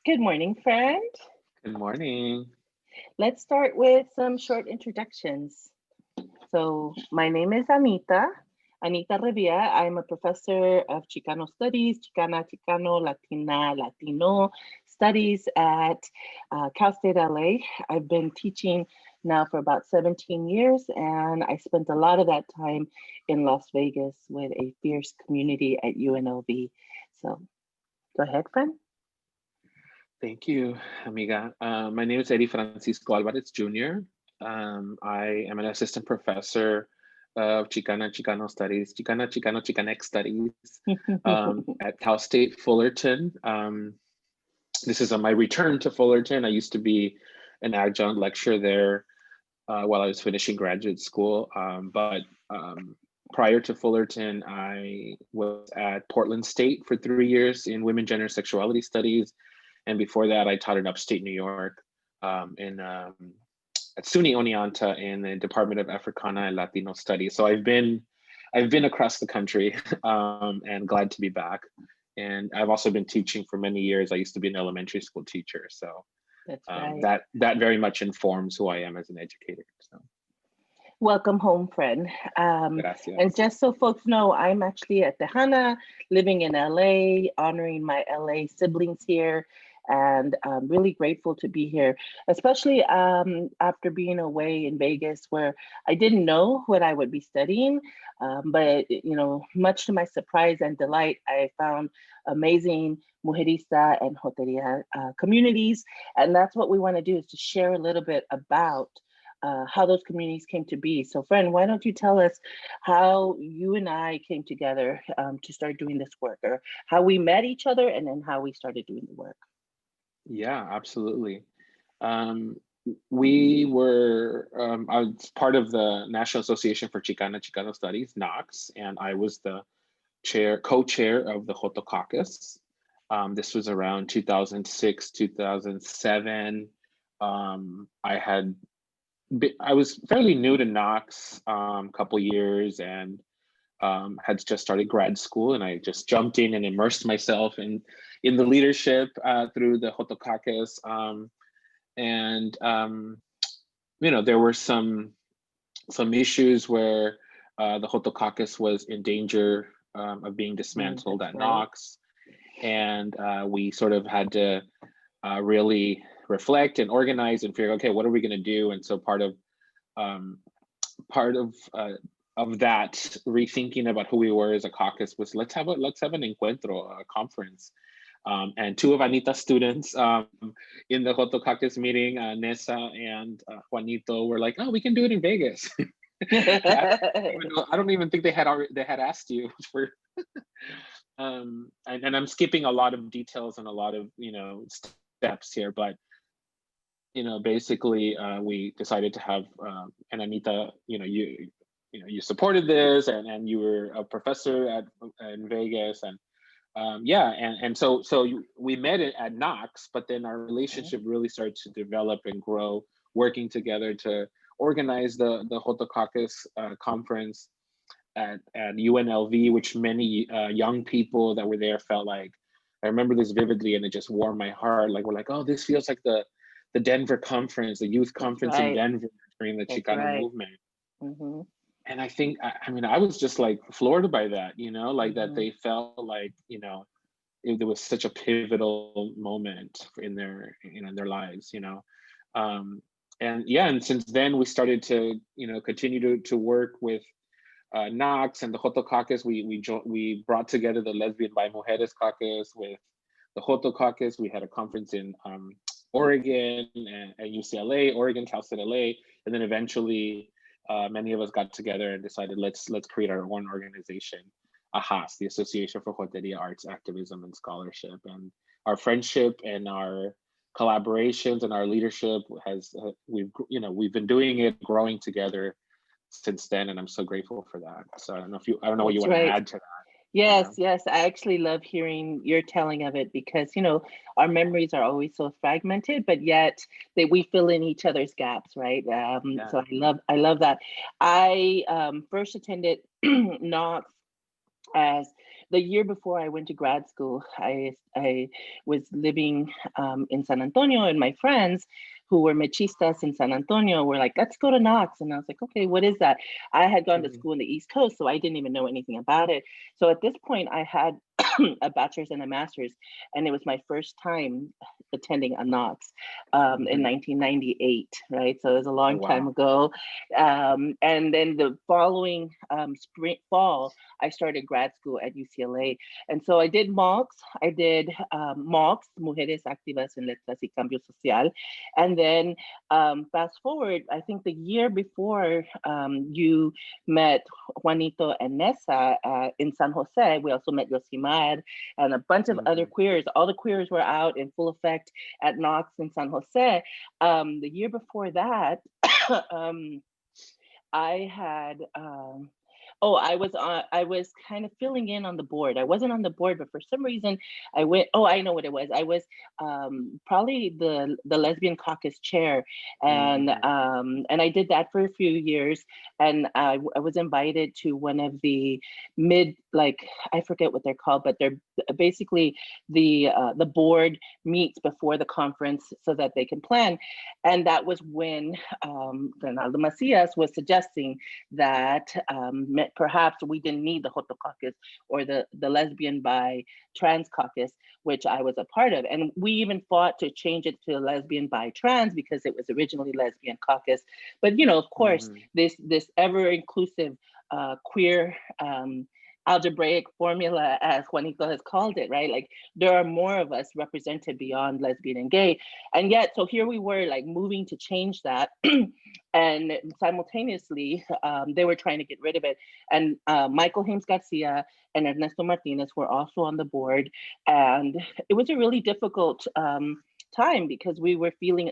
Good morning, friend. Good morning. Let's start with some short introductions. So my name is Anita Revilla. I'm a professor of Chicano Studies, Chicana, Chicano, Latina, Latino Studies at Cal State LA. I've been teaching now for about 17 years, and I spent a lot of that time in Las Vegas with a fierce community at UNLV. So go ahead, friend. Thank you, amiga. My name is Eddy Francisco Alvarez Jr. I am an assistant professor of Chicano Studies, Chicanx Studies at Cal State Fullerton. This is on my return to Fullerton. I used to be an adjunct lecturer there while I was finishing graduate school. But prior to Fullerton, I was at Portland State for 3 years in Women, Gender, Sexuality Studies. And before that, I taught in upstate New York at SUNY Oneonta in the Department of Africana and Latino Studies. So I've been across the country and glad to be back. And I've also been teaching for many years. I used to be an elementary school teacher. So That's right. that very much informs who I am as an educator. So. Welcome home, friend. Gracias. And just so folks know, I'm actually at Tejana, living in LA, honoring my LA siblings here, and I'm really grateful to be here, especially after being away in Vegas, where I didn't know what I would be studying, but much to my surprise and delight, I found amazing Mujerista and Joteria communities, and that's what we want to do, is to share a little bit about how those communities came to be. So friend, why don't you tell us how you and I came together to start doing this work, or how we met each other and then how we started doing the work? Yeah, absolutely. We were, I was part of the National Association for Chicano Studies, NACS, and I was the co-chair of the Joto Caucus. This was around 2006, 2007. I was fairly new to Knox, a couple years, and had just started grad school, and I just jumped in and immersed myself in the leadership through the Joto Caucus. There were some issues where the Joto Caucus was in danger of being dismantled at Knox, and we sort of had to really reflect and organize and figure, okay, what are we going to do? And so part of that rethinking about who we were as a caucus was let's have an encuentro, a conference. And two of Anita's students in the Joto Caucus meeting, Nessa and Juanito, were like, oh, we can do it in Vegas. I don't even think they had asked you for and I'm skipping a lot of details and a lot of steps here, but basically we decided to have and Anita, you supported this, and you were a professor in Vegas, and so we met at Knox, but then our relationship really started to develop and grow, working together to organize the Joto Caucus conference at UNLV, which many young people that were there felt like. I remember this vividly, and it just warmed my heart. Like, we're like, oh, this feels like the Denver conference, the youth conference in Denver during the Chicano movement. Mm-hmm. And I think, I was just like floored by that, that they felt like, there was such a pivotal moment in their lives, and since then we started to, continue to work with Knox and the Joto Caucus. We brought together the Lesbian by Mujeres Caucus with the Joto Caucus. We had a conference in Oregon and UCLA, Oregon, Cal State LA, and then eventually many of us got together and decided let's create our own organization, AHAS, the Association for Joteria Arts, Activism, and Scholarship. And our friendship and our collaborations and our leadership we've been doing it, growing together since then, and I'm so grateful for that. So I don't know what you want to add to that. Yes, I actually love hearing your telling of it, because our memories are always so fragmented, but yet we fill in each other's gaps, right? So I love that. I first attended Knox as the year before I went to grad school, I was living in San Antonio, and my friends who were machistas in San Antonio were like, let's go to Knox. And I was like, okay, what is that? I had gone to school in the East Coast, so I didn't even know anything about it. So at this point, I had a bachelor's and a master's, and it was my first time attending a Knox in 1998, right? So it was a long time ago. And then the following fall, I started grad school at UCLA. And so I did MOX, MOX, Mujeres Activas en Letras y Cambio Social. And then fast forward, I think the year before you met Juanito and Nessa in San Jose, we also met Yosimar and a bunch of other queers. All the queers were out in full effect at Knox in San Jose. The year before that, I had I was kind of filling in on the board. I wasn't on the board, but for some reason I went, I know what it was. I was probably the lesbian caucus chair. And I did that for a few years. And I was invited to one of the I forget what they're called, but they're basically the board meets before the conference so that they can plan. And that was when Ronaldo Macias was suggesting that perhaps we didn't need the Joto caucus or the lesbian bi trans caucus, which I was a part of. And we even fought to change it to lesbian bi trans because it was originally lesbian caucus. But, of course, this ever inclusive queer algebraic formula, as Juanito has called it, right? Like there are more of us represented beyond lesbian and gay. And yet, so here we were like moving to change that. And simultaneously, they were trying to get rid of it. And Michael James Garcia and Ernesto Martinez were also on the board. And it was a really difficult time because we were feeling,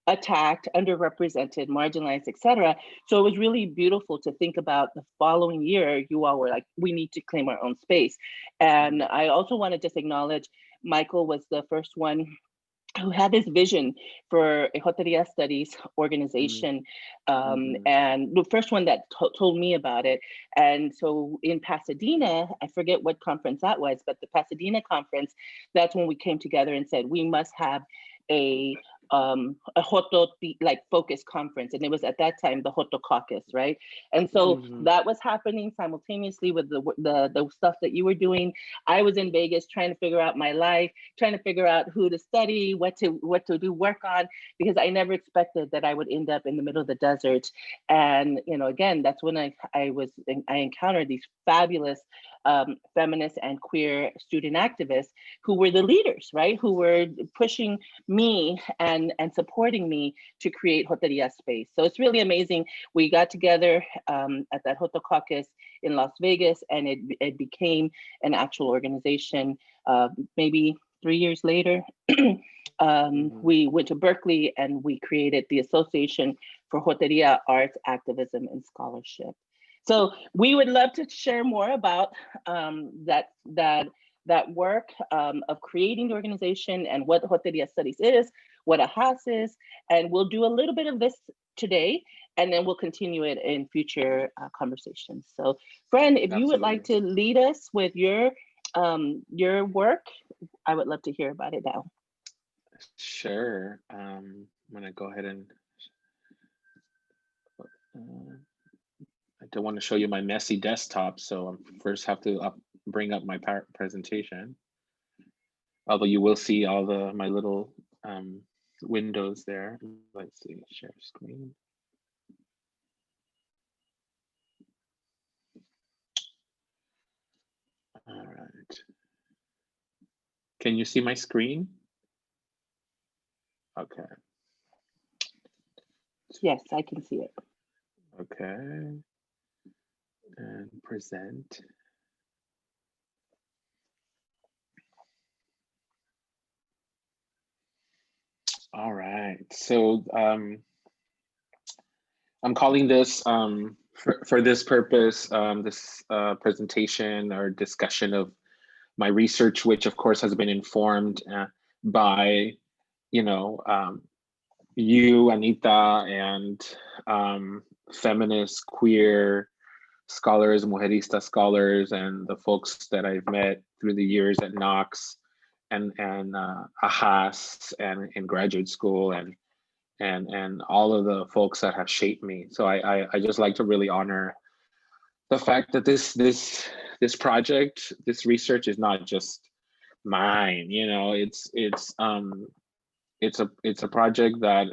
attacked, underrepresented, marginalized, etc. So it was really beautiful to think about the following year, you all were like, we need to claim our own space. And I also want to just acknowledge Michael was the first one who had this vision for a Joteria Studies organization, and the first one that told me about it. And so in Pasadena, I forget what conference that was, but the Pasadena conference, that's when we came together and said, we must have a Joto focus conference. And it was at that time the Joto caucus, right? And so that was happening simultaneously with the stuff that you were doing. I was in Vegas trying to figure out my life, trying to figure out who to study, what to do work on, because I never expected that I would end up in the middle of the desert. And again, that's when I encountered these fabulous feminist and queer student activists who were the leaders, right? Who were pushing me and supporting me to create Joteria space. So it's really amazing. We got together at that Joto caucus in Las Vegas, and it became an actual organization. Maybe 3 years later, we went to Berkeley and we created the Association for Joteria Arts, Activism, and Scholarship. So we would love to share more about that work of creating the organization and what Joteria Studies is, what a house is, and we'll do a little bit of this today, and then we'll continue it in future conversations. So, Fran, if you would like to lead us with your work, I would love to hear about it now. Sure. I'm gonna go ahead and I don't want to show you my messy desktop, so I first have to bring up my presentation. Although you will see all my little windows there. Let's see, share screen. All right. Can you see my screen? Okay. Yes, I can see it. Okay. And present. All right. So I'm calling this for this purpose, this presentation or discussion of my research, which of course has been informed by, you, Anita, and feminist, queer scholars, mujerista scholars, and the folks that I've met through the years at Knox and AHAS and in graduate school and all of the folks that have shaped me. So I just like to really honor the fact that this project, this research is not just mine. You know, it's a project that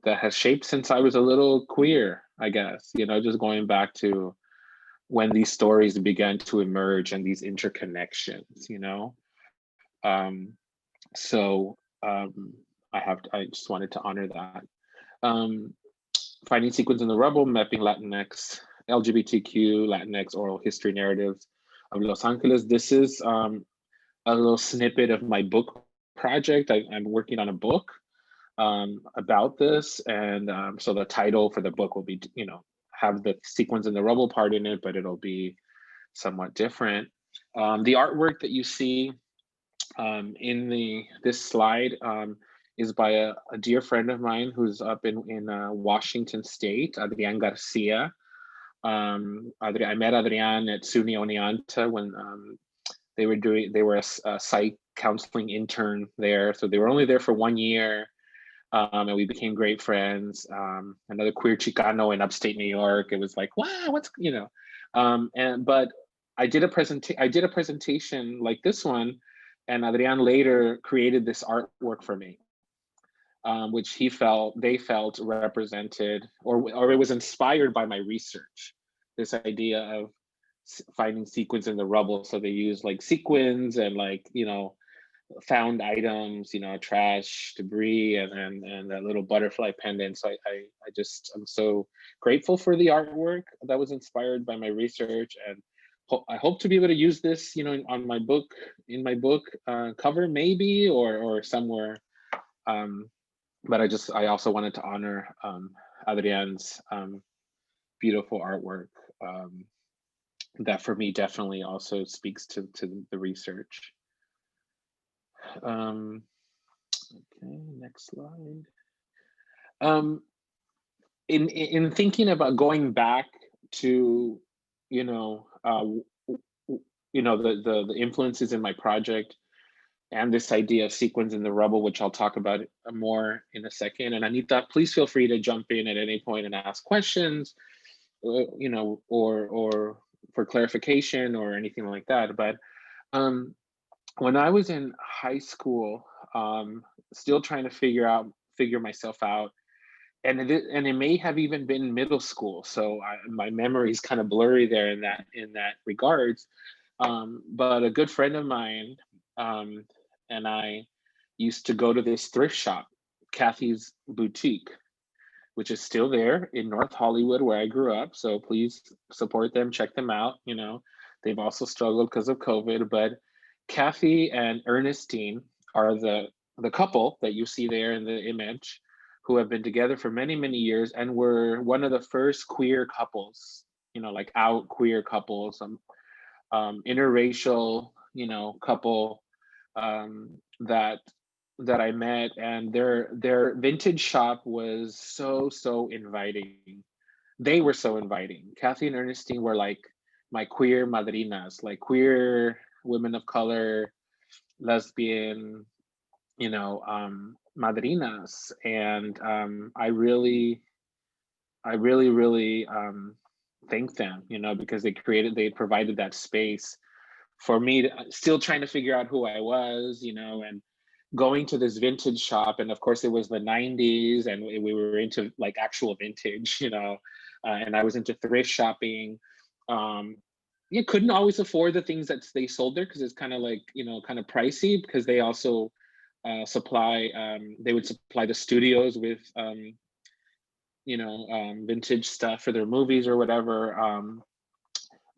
that has shaped since I was a little queer, I guess. You know, just going back to when these stories began to emerge and these interconnections. You know, so I just wanted to honor that. Finding Sequins in the Rubble, mapping Latinx, LGBTQ, Latinx oral history narratives of Los Angeles. This is a little snippet of my book project. I'm working on a book about this, and so the title for the book will be, you know, have the Sequins in the Rubble part in it, but it'll be somewhat different. The artwork that you see in this slide is by a dear friend of mine who's up in Washington State, Adrian Garcia. I met Adrian at SUNY Oneonta when they were a psych counseling intern there. So they were only there for 1 year, and we became great friends. Another queer Chicano in upstate New York. It was like, wow, what's, you know, but I did a presentation like this one, and Adrian later created this artwork for me, which they felt represented, or it was inspired by my research, this idea of finding sequins in the rubble. So they use like sequins and like, you know, found items, you know, trash, debris, and that little butterfly pendant. So I'm so grateful for the artwork that was inspired by my research, and I hope to be able to use this, you know, on my book, in my book cover maybe, or somewhere. But I also wanted to honor Adrian's beautiful artwork that for me definitely also speaks to the research. Okay, next slide. In thinking about going back to, you know, the influences in my project and this idea of sequins in the rubble, which I'll talk about more in a second. And Anita, please feel free to jump in at any point and ask questions, you know, or for clarification or anything like that. But when I was in high school, still trying to figure myself out, and it may have even been middle school, so my memory is kind of blurry there in that regards. But a good friend of mine and I used to go to this thrift shop, Kathy's Boutique, which is still there in North Hollywood where I grew up. So please support them, check them out. You know, they've also struggled because of COVID, but Kathy and Ernestine are the couple that you see there in the image, who have been together for many, many years and were one of the first queer couples, you know, like out queer couples, interracial, you know, couple that I met, and their vintage shop was so inviting. They were so inviting. Kathy and Ernestine were like my queer madrinas, like queer women of color, lesbian, you know, madrinas. And I really thank them, you know, because they provided that space for me to still trying to figure out who I was, you know, and going to this vintage shop. And of course it was the 90s and we were into like actual vintage, you know, and I was into thrift shopping. You couldn't always afford the things that they sold there because it's kind of like, you know, kind of pricey, because they also they would supply the studios with, you know, vintage stuff for their movies or whatever.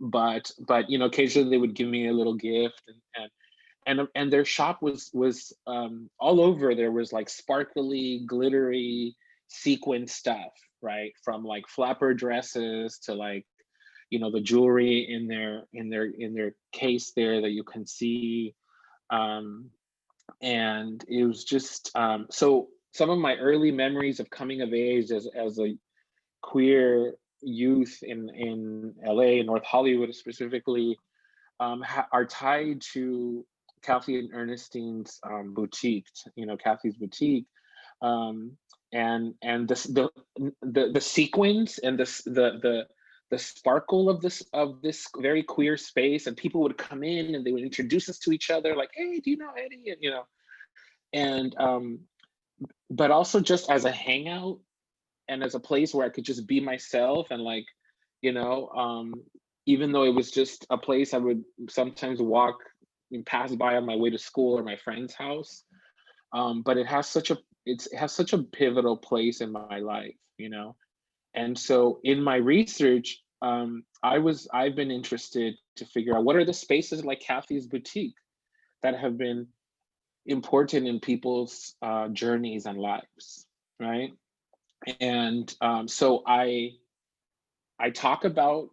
But you know, occasionally they would give me a little gift, and their shop was all over. There was like sparkly, glittery sequin stuff, right? From like flapper dresses to like, you know, the jewelry in their case there that you can see. And it was just so some of my early memories of coming of age as a queer youth in LA, North Hollywood specifically, are tied to Kathy and Ernestine's boutique, Kathy's boutique, and the sequins and the sparkle of this very queer space, and people would come in and they would introduce us to each other, like, hey, do you know Eddy? And but also just as a hangout and as a place where I could just be myself, and like, even though it was just a place I would sometimes walk and pass by on my way to school or my friend's house, but it has such a pivotal place in my life, And so in my research, I've been interested to figure out what are the spaces like Kathy's boutique that have been important in people's journeys and lives, right? And so I talk about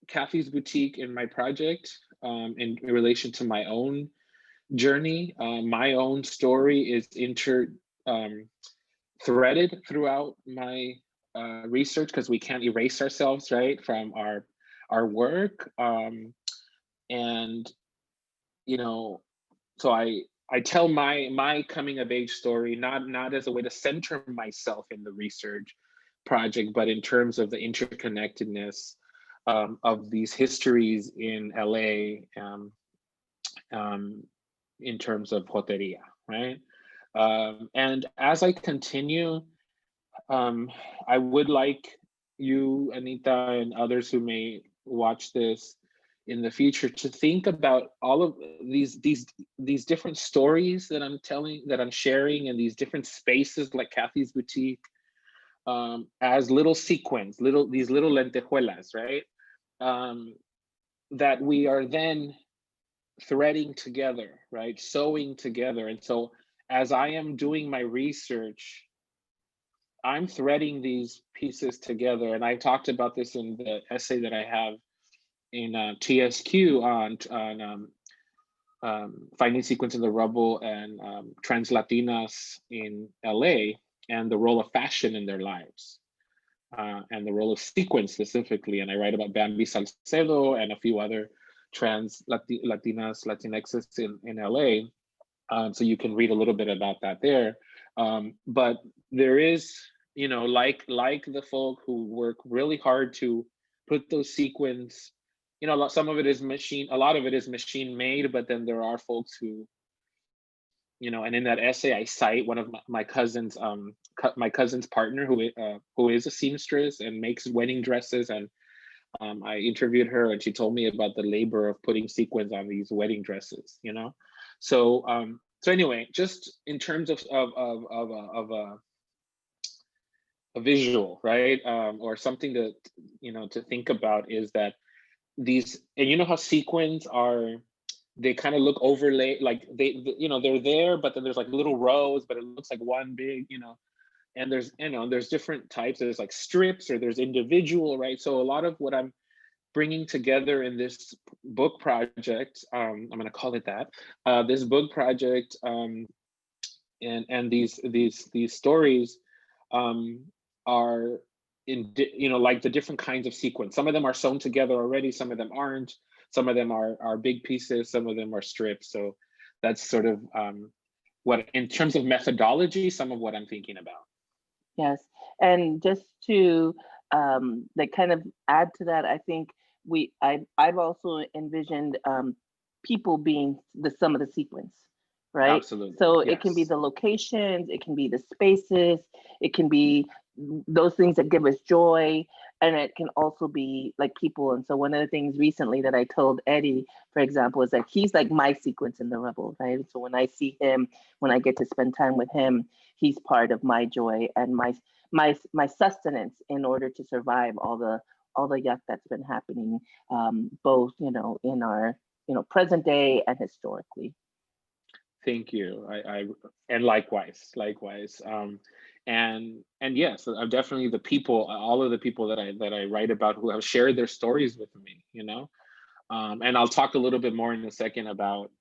Kathy's boutique in my project in relation to my own journey. My own story is threaded throughout my research, because we can't erase ourselves, right, from our work. And so I tell my coming of age story, not as a way to center myself in the research project, but in terms of the interconnectedness of these histories in LA, in terms of Jotería, right? And as I continue, I would like you, Anita, and others who may watch this in the future to think about all of these different stories that I'm telling, that I'm sharing, in these different spaces like Kathy's boutique, as little sequins, these little lentejuelas, right? That we are then threading together, right? Sewing together. And so as I am doing my research, I'm threading these pieces together. And I talked about this in the essay that I have in TSQ on finding sequins in the rubble and trans Latinas in LA, and the role of fashion in their lives, and the role of sequins specifically. And I write about Bambi Salcedo and a few other trans Latinas, Latinxes in LA. So you can read a little bit about that there. But there is, like the folk who work really hard to put those sequins, some of it is a lot of it is machine made, but then there are folks who, and in that essay, I cite one of my cousin's partner who is a seamstress and makes wedding dresses. And I interviewed her, and she told me about the labor of putting sequins on these wedding dresses, So anyway, just in terms of a visual, right? Or something to think about is that these, and how sequins are, they kind of look overlay, like they're there, but then there's like little rows, but it looks like one big, and there's different types. There's like strips, or there's individual, right? So a lot of what I'm bringing together in this book project, I'm going to call it that, this book project, and these stories are in, like the different kinds of sequins. Some of them are sewn together already, some of them aren't, some of them are big pieces, some of them are strips. So that's sort of what, in terms of methodology, some of what I'm thinking about. Yes, and just to like kind of add to that, I think I've also envisioned people being some of the sequence, right? Absolutely. So yes. It can be the locations, it can be the spaces, it can be those things that give us joy, and it can also be like people. And so one of the things recently that I told Eddy, for example, is that he's like my sequence in the Rubble, right? So when I see him, when I get to spend time with him, he's part of my joy and my sustenance in order to survive all the yuck that's been happening, both in our present day and historically. Thank you. I and likewise. And yes, I'm definitely the people, all of the people that I write about who have shared their stories with me, and I'll talk a little bit more in a second about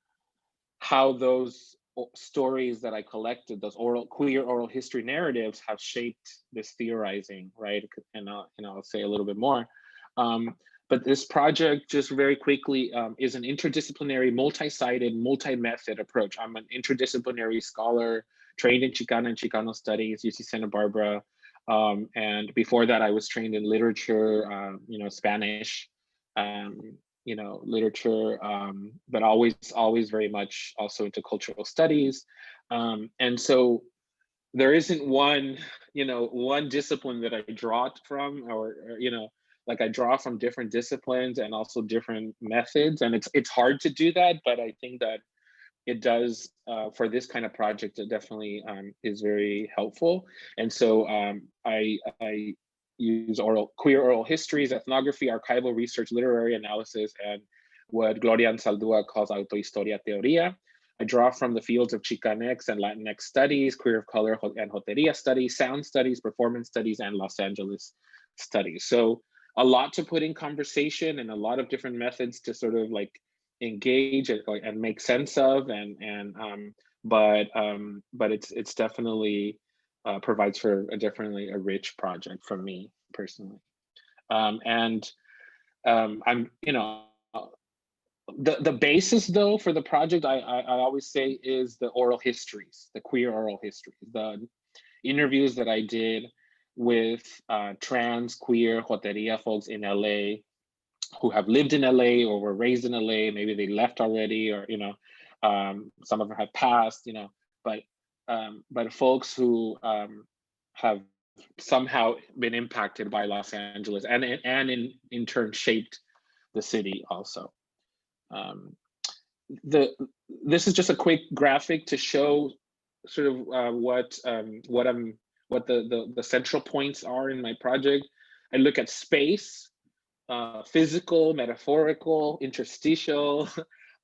how those stories that I collected, those queer oral history narratives, have shaped this theorizing, right? And I'll say a little bit more. But this project, just very quickly, is an interdisciplinary, multi-sided, multi-method approach. I'm an interdisciplinary scholar trained in Chicana and Chicano studies, UC Santa Barbara. And before that, I was trained in literature, Spanish, literature, but always very much also into cultural studies. And so there isn't one discipline that I draw from, or like I draw from different disciplines and also different methods. And it's hard to do that, but I think that it does, for this kind of project, it definitely is very helpful. And so I use queer oral histories, ethnography, archival research, literary analysis, and what Gloria Ansaldúa calls autohistoria teoría. I draw from the fields of Chicanx and Latinx studies, queer of color and Jotería studies, sound studies, performance studies, and Los Angeles studies. So a lot to put in conversation and a lot of different methods to sort of like engage and make sense of, but it's definitely provides for definitely a rich project for me personally. I'm the basis though for the project, I always say, is the oral histories, the queer oral histories, the interviews that I did with trans, queer, Jotería folks in LA who have lived in LA or were raised in LA. Maybe they left already, or some of them have passed, but folks who have somehow been impacted by Los Angeles and in turn shaped the city also. This is just a quick graphic to show sort of what the central points are in my project. I look at space, physical, metaphorical, interstitial,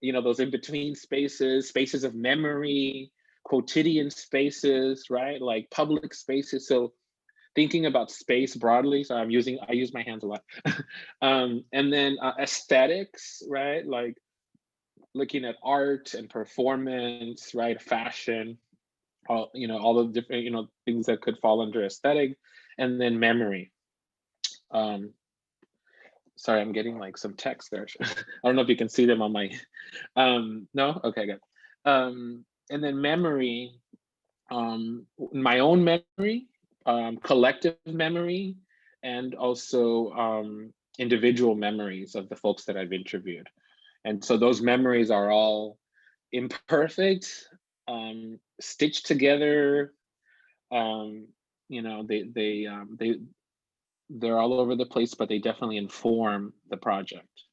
those in-between spaces of memory, quotidian spaces, right? Like public spaces. So thinking about space broadly, so I use my hands a lot. And then aesthetics, right? Like looking at art and performance, right? Fashion, all the different, things that could fall under aesthetic. And then memory. Sorry, I'm getting like some text there. I don't know if you can see them on my, no? Okay, good. And then memory, my own memory, collective memory, and also individual memories of the folks that I've interviewed. And so those memories are all imperfect, stitched together. They're all over the place, but they definitely inform the project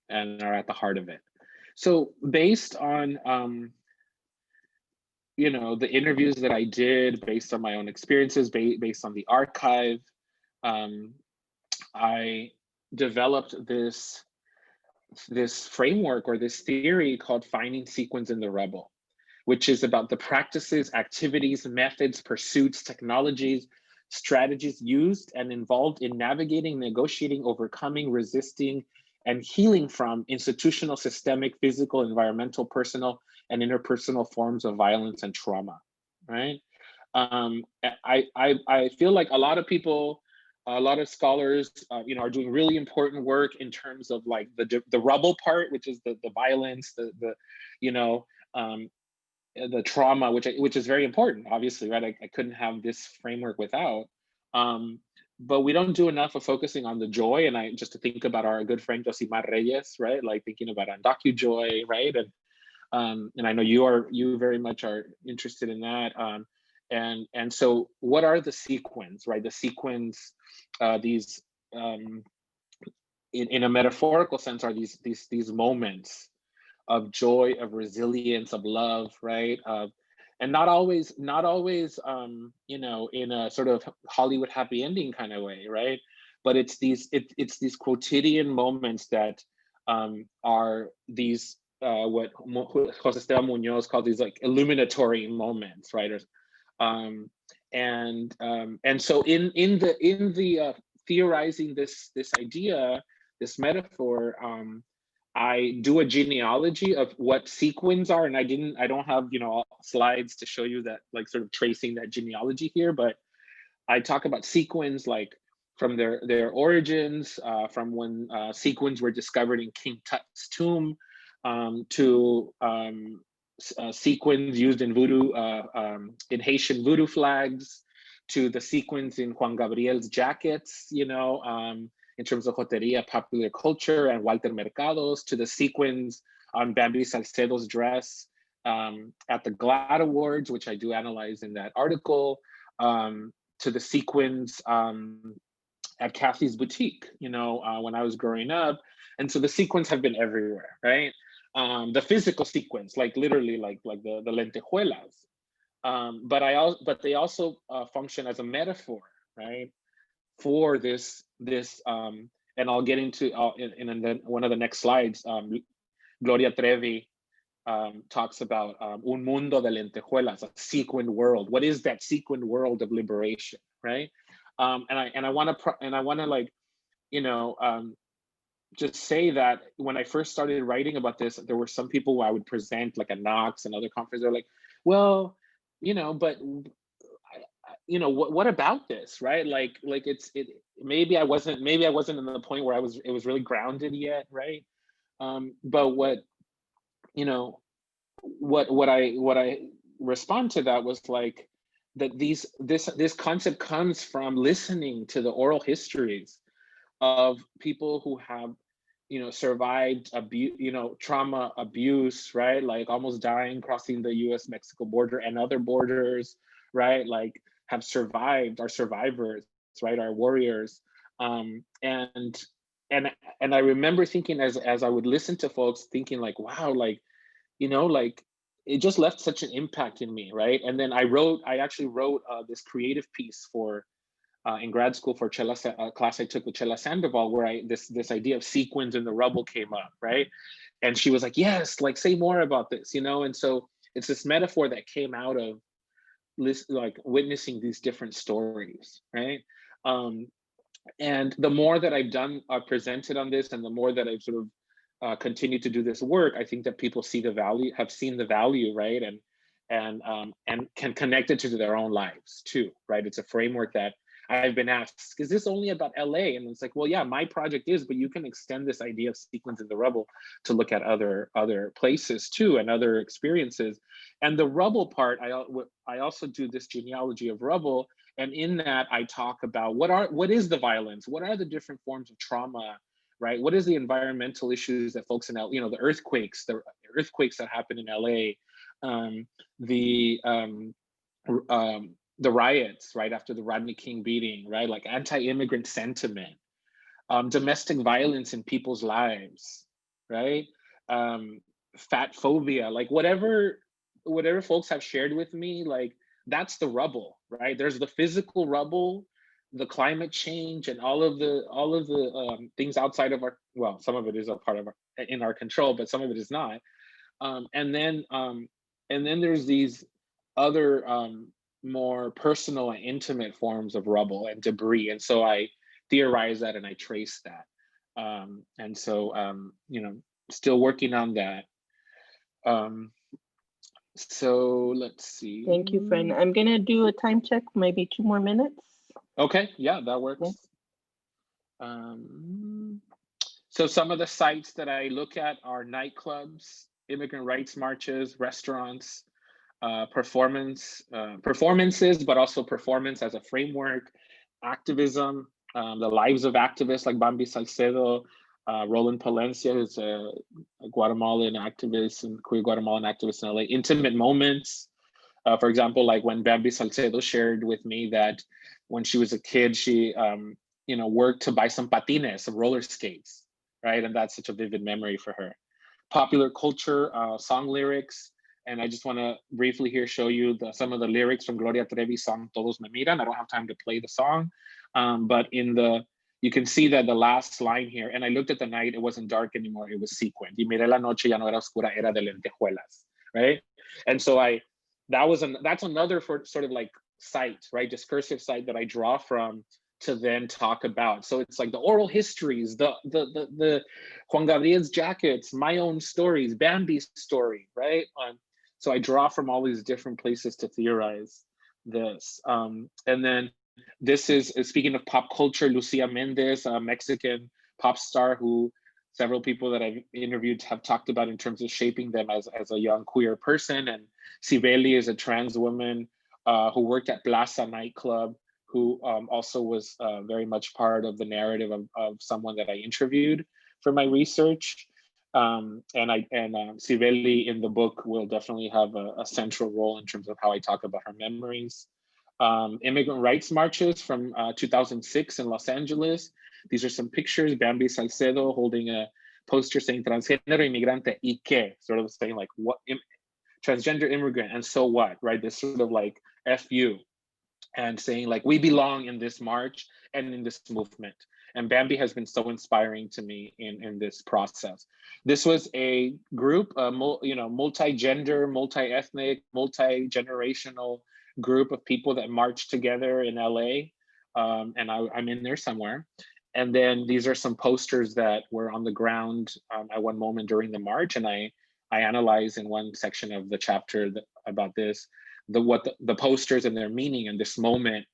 and are at the heart of it. So based on the interviews that I did, based on my own experiences, based on the archive, I developed this framework or this theory called finding sequins in the Rubble, which is about the practices, activities, methods, pursuits, technologies, strategies used and involved in navigating, negotiating, overcoming, resisting, and healing from institutional, systemic, physical, environmental, personal, and interpersonal forms of violence and trauma, right? I feel like a lot of people, a lot of scholars, are doing really important work in terms of like the Rubble part, which is the violence, the trauma, which is very important, obviously, right? I couldn't have this framework without. But we don't do enough of focusing on the joy. And just to think about our good friend Josimar Reyes, right? Like thinking about Andaku joy, right? And I know you very much are interested in that. And so what are the sequins, right? The sequins, these in a metaphorical sense are these moments of joy, of resilience, of love, right? And not always, in a sort of Hollywood happy ending kind of way, right? But it's these quotidian moments that are these what Jose Esteban Munoz called these like illuminatory moments, right? And so in the theorizing this idea, this metaphor, I do a genealogy of what sequins are, and I don't have, you know, slides to show you that, like sort of tracing that genealogy here, but I talk about sequins like from their origins, from when sequins were discovered in King Tut's tomb, to sequins used in voodoo, in Haitian voodoo flags, to the sequins in Juan Gabriel's jackets, you know, in terms of Jotería popular culture, and Walter Mercado's, to the sequins on Bambi Salcedo's dress at the GLAAD Awards, which I do analyze in that article, to the sequins at Kathy's boutique, you know, when I was growing up. And so the sequins have been everywhere, right? The physical sequins, like literally like the lentejuelas. But they also function as a metaphor, right? For this, and I'll get into in one of the next slides, Gloria Trevi talks about un mundo de lentejuelas, a sequined world. What is that sequined world of liberation, right? And I want to like, you know, just say that when I first started writing about this, there were some people who I would present like at Knox and other conferences. They're like, well, you know, but you know, what about this, right? Like maybe I wasn't in the point where it was really grounded yet, right? But what, you know, what I respond to that was like that this concept comes from listening to the oral histories of people who have, you know, survived abuse, you know, trauma, abuse, right? Like almost dying crossing the US-Mexico border and other borders, right? Like have survived, are survivors, right? Our warriors. And I remember thinking as I would listen to folks, thinking like, wow, like, you know, like it just left such an impact in me, right? And then I actually wrote this creative piece for in grad school for a class I took with Chela Sandoval, where this idea of sequins in the rubble came up, right? And she was like, yes, like say more about this, you know? And so it's this metaphor that came out of like witnessing these different stories, right? And the more that I've done, presented on this, and the more that I've sort of continued to do this work, I think that people see the value, have seen the value, right? And can connect it to their own lives too, right? It's a framework that I've been asked, is this only about LA? And it's like, well, yeah, my project is, but you can extend this idea of sequins in the rubble to look at other places too, and other experiences. And the rubble part, I also do this genealogy of rubble. And in that I talk about what is the violence? What are the different forms of trauma, right? What is the environmental issues that folks in LA, you know, the earthquakes that happen in LA, the riots, right, after the Rodney King beating, right, like anti-immigrant sentiment, domestic violence in people's lives, right, fat phobia, like whatever folks have shared with me, like that's the rubble, right? There's the physical rubble, the climate change, and all of the things outside of our, well, some of it is a part of in our control, but some of it is not. And then there's these other more personal and intimate forms of rubble and debris. And so I theorize that and I trace that. And so, you know, still working on that. So let's see. Thank you, friend. I'm gonna do a time check, maybe 2 more minutes. Okay, yeah, that works. Yeah. So some of the sites that I look at are nightclubs, immigrant rights marches, restaurants, performances, but also performance as a framework, activism, the lives of activists like Bambi Salcedo, Roland Palencia, who's a Guatemalan activist and queer Guatemalan activist in LA, intimate moments. For example, like when Bambi Salcedo shared with me that when she was a kid, she you know, worked to buy some patines, some roller skates, right? And that's such a vivid memory for her. Popular culture, song lyrics, and I just want to briefly here show you some of the lyrics from Gloria Trevi's song Todos Me Miran. I don't have time to play the song, but you can see that the last line here, and I looked at the night, it wasn't dark anymore, it was sequined. Y miré la noche, ya no era oscura, era de lentejuelas, right? And so that's another sort of like site, right? Discursive site that I draw from to then talk about. So it's like the oral histories, the Juan Gabriel's jackets, my own stories, Bambi's story, right? So I draw from all these different places to theorize this. And then this is, speaking of pop culture, Lucia Mendez, a Mexican pop star who several people that I've interviewed have talked about in terms of shaping them as a young queer person. And Sibeli is a trans woman who worked at Plaza nightclub, who also was very much part of the narrative of someone that I interviewed for my research. And Sibeli in the book will definitely have a central role in terms of how I talk about her memories. Immigrant rights marches from 2006 in Los Angeles. These are some pictures. Bambi Salcedo holding a poster saying transgénero inmigrante y qué, sort of saying like, what, transgender immigrant and so what, right? This sort of like F you, and saying like, we belong in this march and in this movement. And Bambi has been so inspiring to me in this process. This was a group, multi-gender, multi-ethnic, multi-generational group of people that marched together in LA. And I'm in there somewhere. And then these are some posters that were on the ground at one moment during the march. And I analyze in one section of the chapter about this, the posters and their meaning in this moment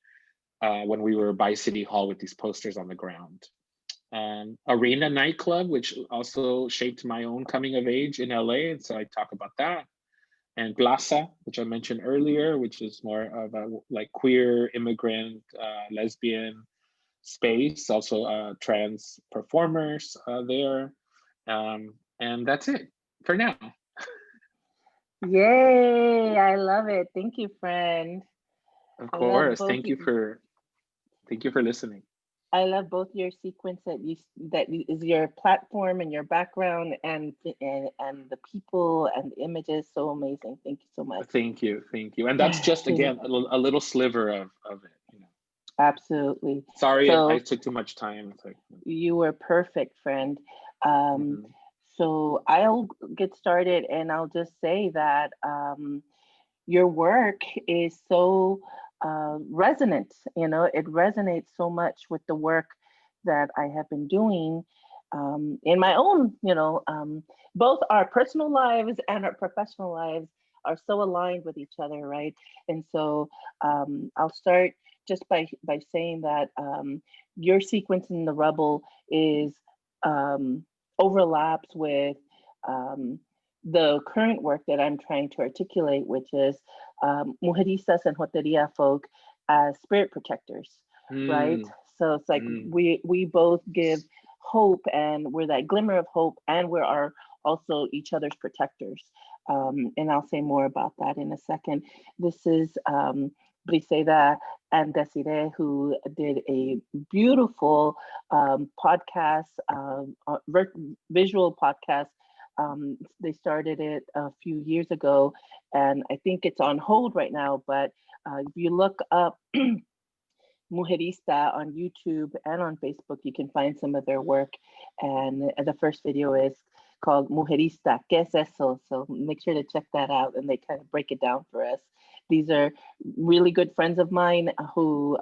when we were by City Hall with these posters on the ground. Arena nightclub, which also shaped my own coming of age in LA. And so I talk about that. And Plaza, which I mentioned earlier, which is more of a like queer, immigrant, lesbian space, also trans performers there. And that's it for now. Yay, I love it. Thank you, friend. Of course, thank you for listening. I love both your sequence that is your platform and your background and the people and the images. So amazing. Thank you so much. Thank you. And that's just, again, a little sliver of it. Absolutely. Sorry, I took too much time. You were perfect, friend. So I'll get started, and I'll just say that your work is so resonant. It resonates so much with the work that I have been doing in my own. Both our personal lives and our professional lives are so aligned with each other, right? And so I'll start just by saying that your sequence in the Rubble is overlaps with the current work that I'm trying to articulate, which is mujeristas and Jotería folk as spirit protectors, right? So it's like we both give hope, and we're that glimmer of hope, and we're also each other's protectors. And I'll say more about that in a second. This is Briseida and Desiree, who did a beautiful podcast, visual podcast. They started it a few years ago, and I think it's on hold right now, but if you look up Mujerista on YouTube and on Facebook, you can find some of their work. And the first video is called Mujerista, ¿qué es eso? So make sure to check that out, and they kind of break it down for us. These are really good friends of mine who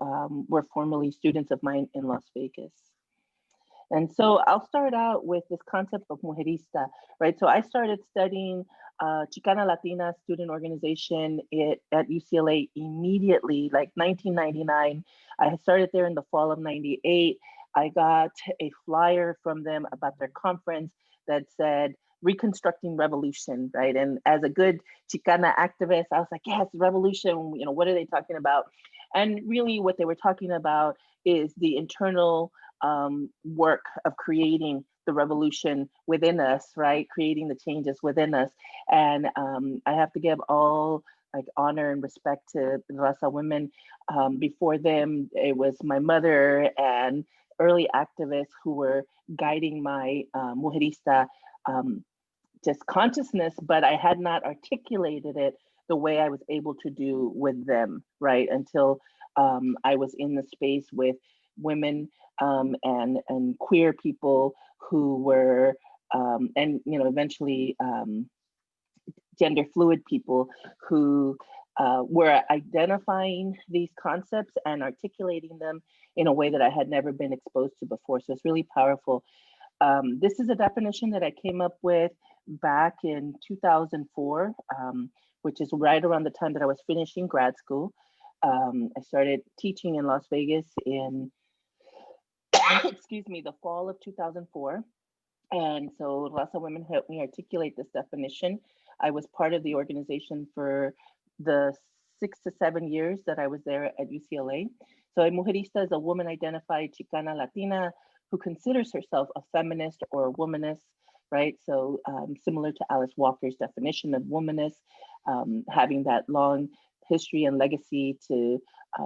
were formerly students of mine in Las Vegas. And so I'll start out with this concept of mujerista, right? So I started studying Chicana Latina student organization at UCLA immediately, like 1999. I started there in the fall of 98. I got a flyer from them about their conference that said, Reconstructing Revolution, right? And as a good Chicana activist, I was like, yes, revolution, what are they talking about? And really what they were talking about is the internal work of creating the revolution within us, right? Creating the changes within us. And I have to give all honor and respect to the Raza women. Before them, it was my mother and early activists who were guiding my mujerista just consciousness, but I had not articulated it the way I was able to do with them, right? Until I was in the space with women and queer people who were, and eventually gender fluid people who we're identifying these concepts and articulating them in a way that I had never been exposed to before. So it's really powerful. This is a definition that I came up with back in 2004, which is right around the time that I was finishing grad school. I started teaching in Las Vegas in, excuse me, the fall of 2004. And so Raza Women helped me articulate this definition. I was part of the organization for the 6 to 7 years that I was there at UCLA. So a mujerista is a woman identified Chicana Latina who considers herself a feminist or a womanist, right? So similar to Alice Walker's definition of womanist, having that long history and legacy to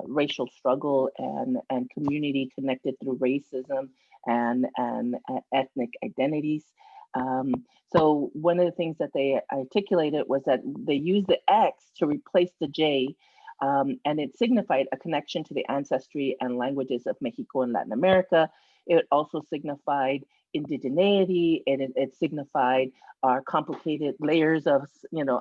racial struggle and community connected through racism and ethnic identities. So one of the things that they articulated was that they used the X to replace the J, and it signified a connection to the ancestry and languages of Mexico and Latin America. It also signified indigeneity, and it signified our complicated layers of,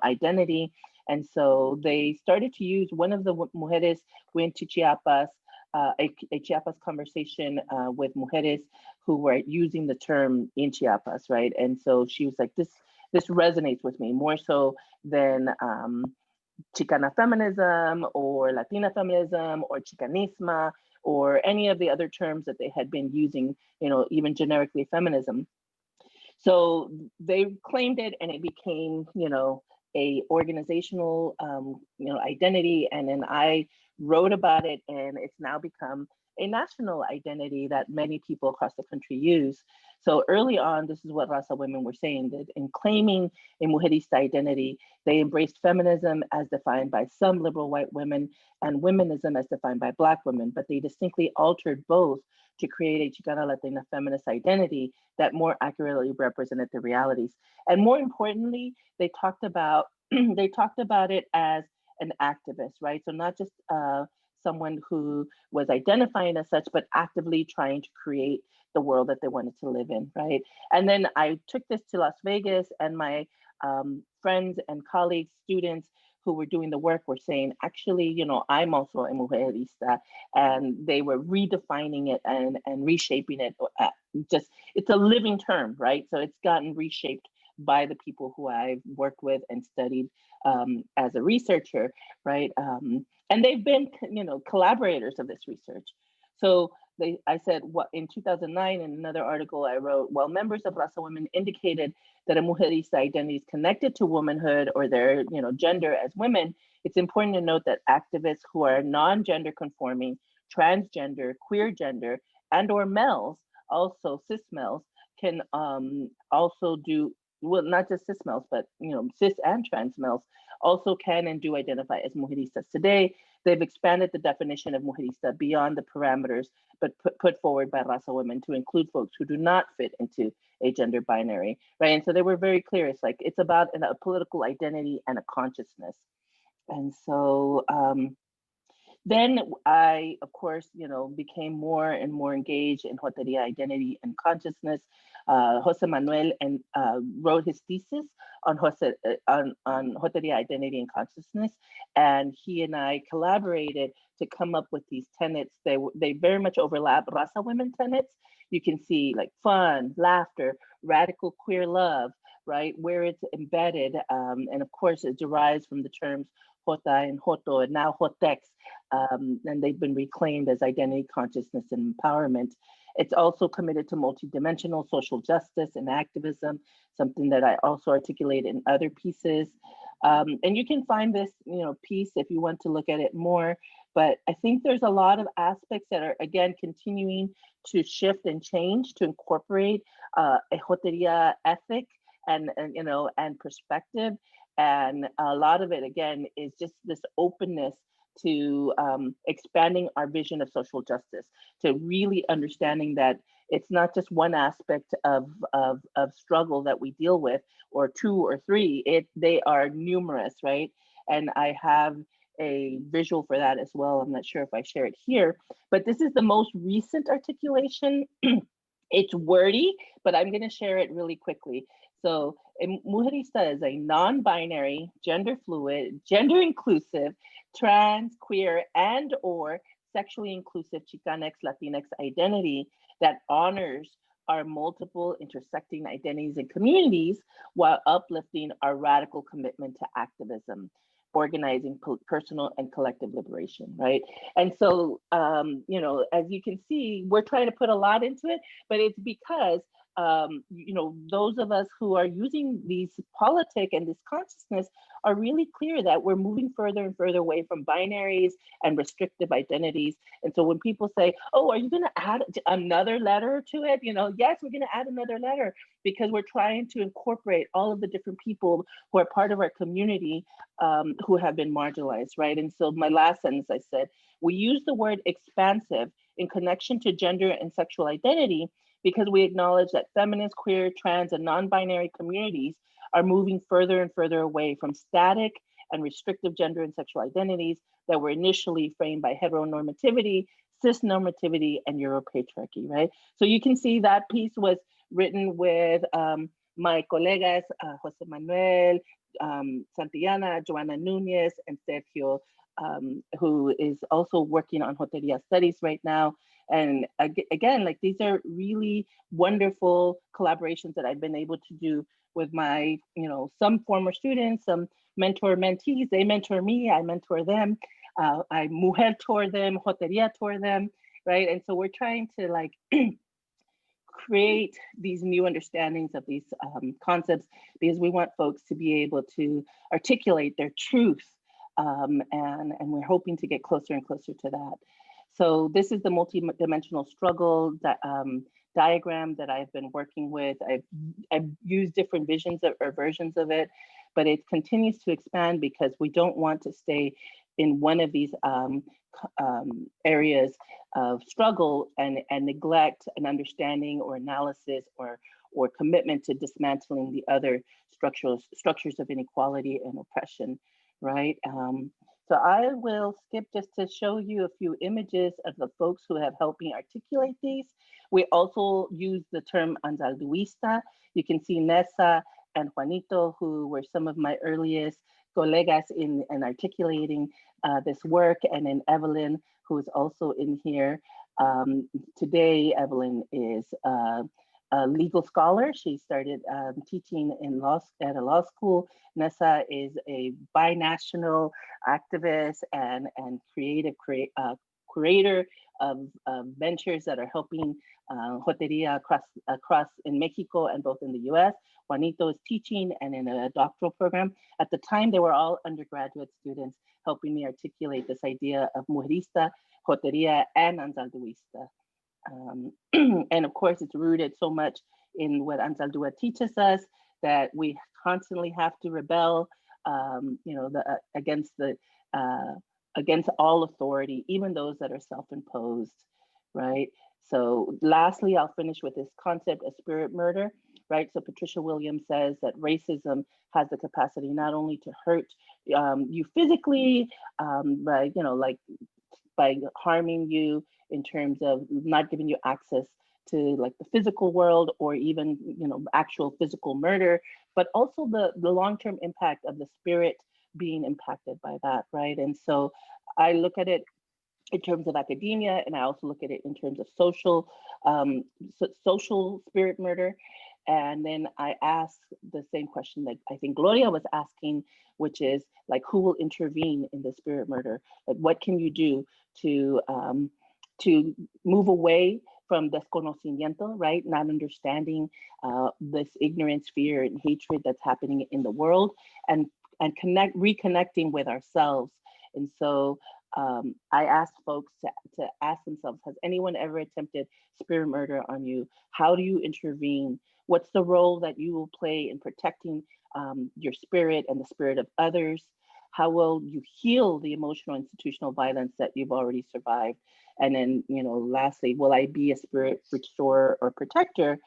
identity. And so they started to use, one of the mujeres went to Chiapas, a Chiapas conversation with mujeres who were using the term in Chiapas, right? And so she was like, this resonates with me more so than Chicana feminism or Latina feminism or Chicanismo or any of the other terms that they had been using, even generically feminism. So they claimed it, and it became, a organizational, identity. And then I wrote about it, and it's now become a national identity that many people across the country use. So early on, this is what Raza women were saying, that in claiming a mujerista identity, they embraced feminism as defined by some liberal white women and womenism as defined by Black women, but they distinctly altered both to create a Chicana Latina feminist identity that more accurately represented the realities. And more importantly, they talked about it as an activist, right? So not just someone who was identifying as such, but actively trying to create the world that they wanted to live in, right? And then I took this to Las Vegas, and my friends and colleagues, students who were doing the work were saying, actually, I'm also a mujerista, and they were redefining it and reshaping it. It's a living term, right? So it's gotten reshaped by the people who I've worked with and studied as a researcher, right? And they've been, collaborators of this research. So I said, what in 2009, in another article I wrote, while members of Raza Women indicated that a mujerista identity is connected to womanhood or their, gender as women, it's important to note that activists who are non-gender conforming, transgender, queer gender, and or males, also cis males, can also do, well, not just cis males, but cis and trans males also can and do identify as mujeristas. Today, they've expanded the definition of mujerista beyond the parameters but put forward by Raza women to include folks who do not fit into a gender binary, right? And so they were very clear. It's like, it's about a political identity and a consciousness. And so then I, of course, became more and more engaged in Jotería identity and consciousness. Jose Manuel wrote his thesis on Jotería identity and consciousness, and he and I collaborated to come up with these tenets. They very much overlap Raza women tenets. You can see like fun, laughter, radical queer love, right? Where it's embedded, and of course it derives from the terms Jota and Joto, and now Jotex, and they've been reclaimed as identity, consciousness, and empowerment. It's also committed to multidimensional social justice and activism, something that I also articulate in other pieces. And you can find this, piece if you want to look at it more. But I think there's a lot of aspects that are, again, continuing to shift and change to incorporate a Jotería ethic and perspective. And a lot of it, again, is just this openness to expanding our vision of social justice, to really understanding that it's not just one aspect of struggle that we deal with, or two or three, they are numerous, right? And I have a visual for that as well. I'm not sure if I share it here, but this is the most recent articulation. It's wordy, but I'm going to share it really quickly. So Mujerista is a non-binary, gender fluid, gender inclusive, trans, queer, and or sexually inclusive Chicanx Latinx identity that honors our multiple intersecting identities and communities while uplifting our radical commitment to activism, organizing personal and collective liberation, right? And so, you know, as you can see, we're trying to put a lot into it, but it's because you know, those of us who are using these politic and this consciousness are really clear that we're moving further and further away from binaries and restrictive identities. And so when people say, oh, are you going to add another letter to it? You know, yes, we're going to add another letter because we're trying to incorporate all of the different people who are part of our community who have been marginalized, right? And so my last sentence, I said, we use the word expansive in connection to gender and sexual identity because we acknowledge that feminist, queer, trans, and non-binary communities are moving further and further away from static and restrictive gender and sexual identities that were initially framed by heteronormativity, cisnormativity, and Europatriarchy, right? So you can see that piece was written with my colegas, Jose Manuel, Santillana, Joanna Nunez, and Sergio, who is also working on Joteria studies right now. And again, like these are really wonderful collaborations that I've been able to do with my, you know, some former students, some mentor mentees. They mentor me, I mentor them. I mujer tour them, Joteria tour them, right? And so we're trying to like create these new understandings of these concepts because we want folks to be able to articulate their truth. And we're hoping to get closer and closer to that. So this is the multi-dimensional struggle diagram that I've been working with. I've used different visions or versions of it, but it continues to expand because we don't want to stay in one of these areas of struggle and neglect an understanding or analysis or commitment to dismantling the other structures of inequality and oppression, right? So I will skip just to show you a few images of the folks who have helped me articulate these. We also use the term anzalduista. You can see Nessa and Juanito, who were some of my earliest colegas in articulating this work, and then Evelyn, who is also in here. Today, Evelyn is a legal scholar. She started teaching in at a law school. Nessa is a binational activist and creative creator of ventures that are helping Joteria across in Mexico and both in the US. Juanito is teaching and in a doctoral program. At the time, they were all undergraduate students helping me articulate this idea of mujerista, Joteria, and anzalduista. And of course, it's rooted so much in what Anzaldúa teaches us that we constantly have to rebel, you know, against all authority, even those that are self-imposed, right? So lastly, I'll finish with this concept of spirit murder, right? So Patricia Williams says that racism has the capacity not only to hurt you physically, by, you know, like by harming you in terms of not giving you access to like the physical world or even, you know, actual physical murder, but also the long-term impact of the spirit being impacted by that, right? And so I look at it in terms of academia, and I also look at it in terms of social spirit murder. And then I ask the same question that I think Gloria was asking, which is like, who will intervene in the spirit murder? Like, what can you do to move away from desconocimiento, right? Not understanding this ignorance, fear, and hatred that's happening in the world, and reconnecting with ourselves. And so I asked folks to ask themselves, has anyone ever attempted spirit murder on you? How do you intervene? What's the role that you will play in protecting your spirit and the spirit of others? How will you heal the emotional institutional violence that you've already survived? And then, you know, lastly, will I be a spirit restorer or protector?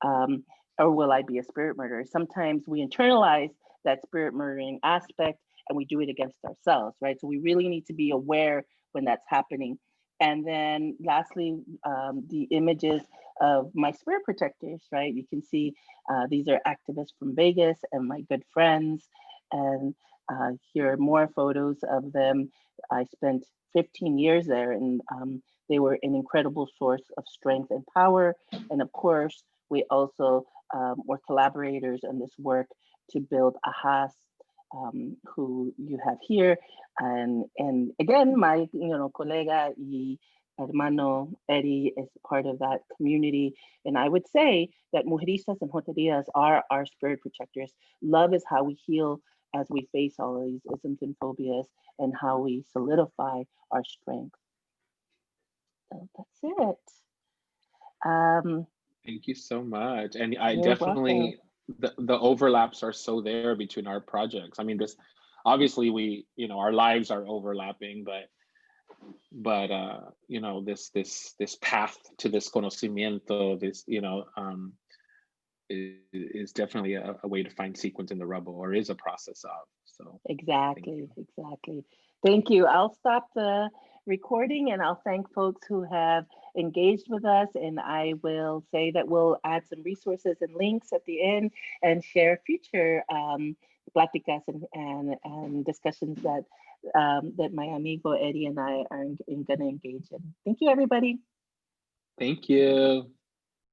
Or will I be a spirit murderer? Sometimes we internalize that spirit murdering aspect and we do it against ourselves, right? So we really need to be aware when that's happening. And then lastly, the images of my spirit protectors, right? You can see these are activists from Vegas and my good friends. And here are more photos of them. I spent 15 years there, and they were an incredible source of strength and power. And of course, we also were collaborators in this work to build AHAS, who you have here. And again, my colega y hermano Eddy is part of that community. And I would say that mujeristas and joterias are our spirit protectors. Love is how we heal as we face all of these isms and phobias, and how we solidify our strength. So that's it. Thank you so much. And I You're definitely, the overlaps are so there between our projects. I mean, this, obviously we, our lives are overlapping, but this path to this conocimiento, this, is definitely a way to find sequence in the rubble, or is a process of. So exactly. Thank you. I'll stop the recording and I'll thank folks who have engaged with us. And I will say that we'll add some resources and links at the end and share future pláticas and discussions that that my amigo Eddy and I are going to engage in. Thank you, everybody. Thank you.